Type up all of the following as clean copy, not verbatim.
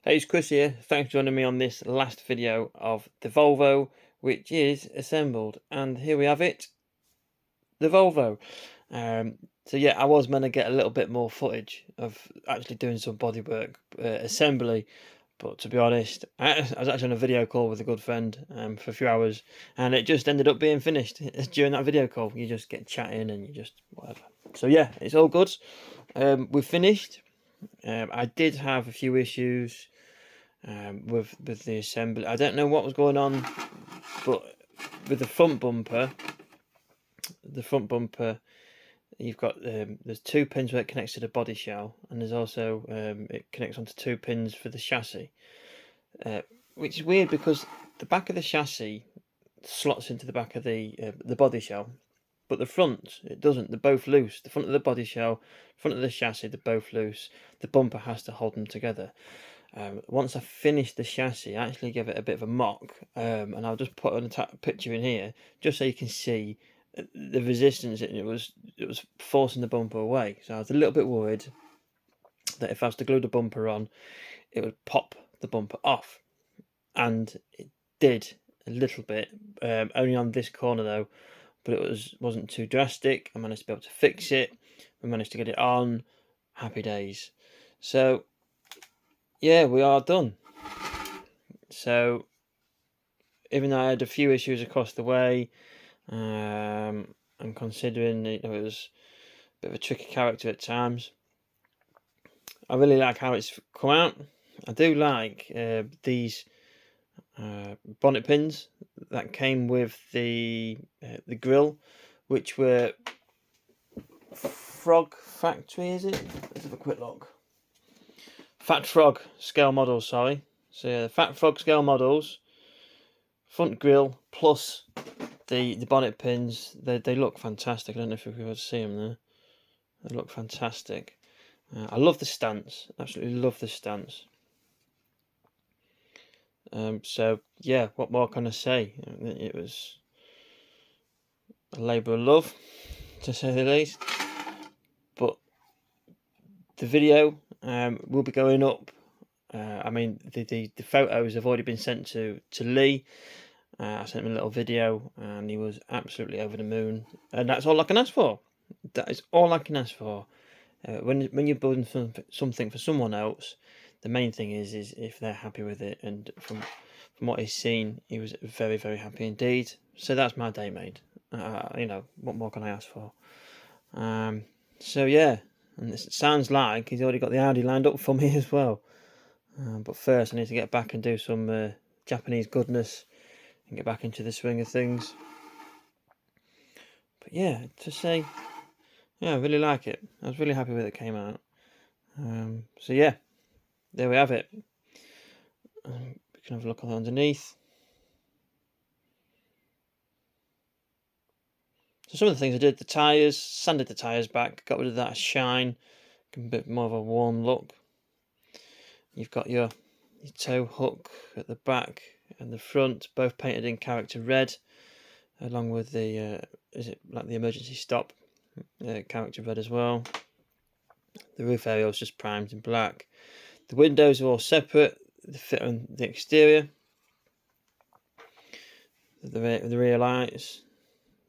Hey, it's Chris here. Thanks for joining me on this last video of the Volvo, which is assembled. And here we have it, the Volvo. So yeah, I was meant to get a little bit more footage of actually doing some bodywork assembly, but to be honest, I was actually on a video call with a good friend for a few hours, and it just ended up being finished during that video call. You just get chatting and you just whatever. So yeah, it's all good. We've finished. I did have a few issues with the assembly. I don't know what was going on, but with the front bumper, you've got there's two pins where it connects to the body shell, and there's also it connects onto two pins for the chassis, which is weird because the back of the chassis slots into the back of the body shell, but the front it doesn't. They're both loose. The front of the body shell, front of the chassis, they're both loose. The bumper has to hold them together. Once I finished the chassis, I actually gave it a bit of a mock, and I'll just put a picture in here just so you can see the resistance. It was forcing the bumper away. So I was a little bit worried that if I was to glue the bumper on, it would pop the bumper off, and it did a little bit, only on this corner though. But it wasn't too drastic. I managed to be able to fix it. We managed to get it on. Happy days. So yeah, we are done. So even though I had a few issues across the way, I'm considering it was a bit of a tricky character at times. I really like how it's come out. I do like these bonnet pins that came with the grille, which were Frog Factory, is it? Let's have a quick look. Fat Frog scale models, sorry. So yeah, the Fat Frog scale models, front grille plus the bonnet pins. They look fantastic. I don't know if you've ever seen them there. They look fantastic. I love the stance. Absolutely love the stance. So yeah, what more can I say? It was a labour of love, to say the least. But the video will be going up. I mean, the photos have already been sent to Lee. I sent him a little video, and he was absolutely over the moon. And that's all I can ask for. That is all I can ask for. When you're building something for someone else, the main thing is if they're happy with it. And from what he's seen, he was very, very happy indeed. So that's my day made. What more can I ask for? So yeah, and it sounds like he's already got the Audi lined up for me as well. But first, I need to get back and do some Japanese goodness and get back into the swing of things. But yeah, to say, yeah, I really like it. I was really happy with it came out. So yeah, there we have it. We can have a look on underneath. So some of the things I did, the tyres, sanded the tyres back, got rid of that shine, give them a bit more of a warm look. You've got your tow hook at the back and the front, both painted in character red, along with the, is it like the emergency stop, character red as well. The roof area was just primed in black. The windows are all separate, the fit on the exterior. The rear lights,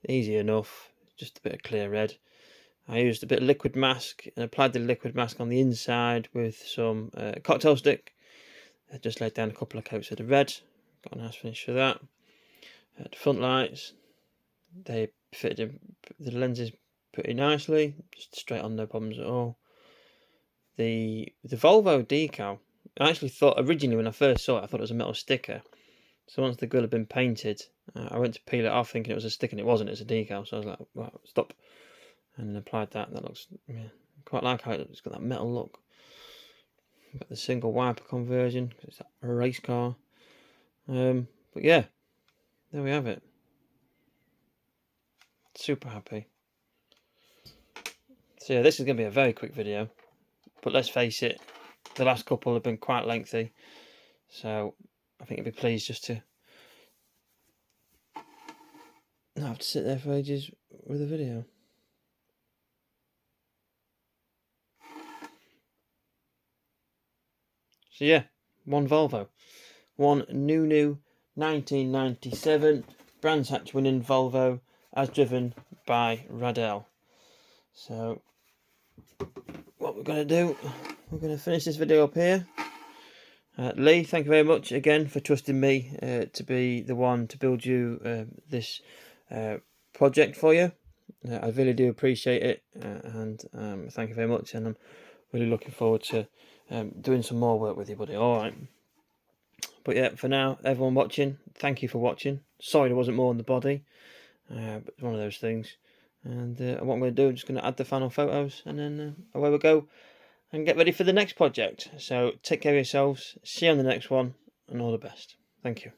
easy enough, just a bit of clear red. I used a bit of liquid mask and applied the liquid mask on the inside with some cocktail stick. I just laid down a couple of coats of the red. Got a nice finish for that. The front lights, they fitted in the lenses pretty nicely, just straight on, no problems at all. The Volvo decal, I actually thought originally when I first saw it, I thought it was a metal sticker. So once the grill had been painted, I went to peel it off thinking it was a sticker, and it wasn't, it's a decal. So I was like, right, stop. And applied that. That looks, yeah, quite like how it's got that metal look. Got the single wiper conversion, because it's a race car. But yeah, there we have it. Super happy. So yeah, this is going to be a very quick video. But let's face it, the last couple have been quite lengthy. So I think you'll be pleased just to not have to sit there for ages with a video. So yeah, one Volvo, one Nunu 1997 Brands Hatch winning Volvo, as driven by Radel. So what we're going to do, we're going to finish this video up here. Lee, thank you very much again for trusting me to be the one to build you this project for you. I really do appreciate it, and thank you very much, and I'm really looking forward to doing some more work with you, buddy. Alright. But yeah, for now, everyone watching, thank you for watching. Sorry there wasn't more on the body, but it's one of those things. And what I'm going to do, I'm just going to add the final photos, and then away we go and get ready for the next project. So take care of yourselves, see you on the next one, and all the best. Thank you.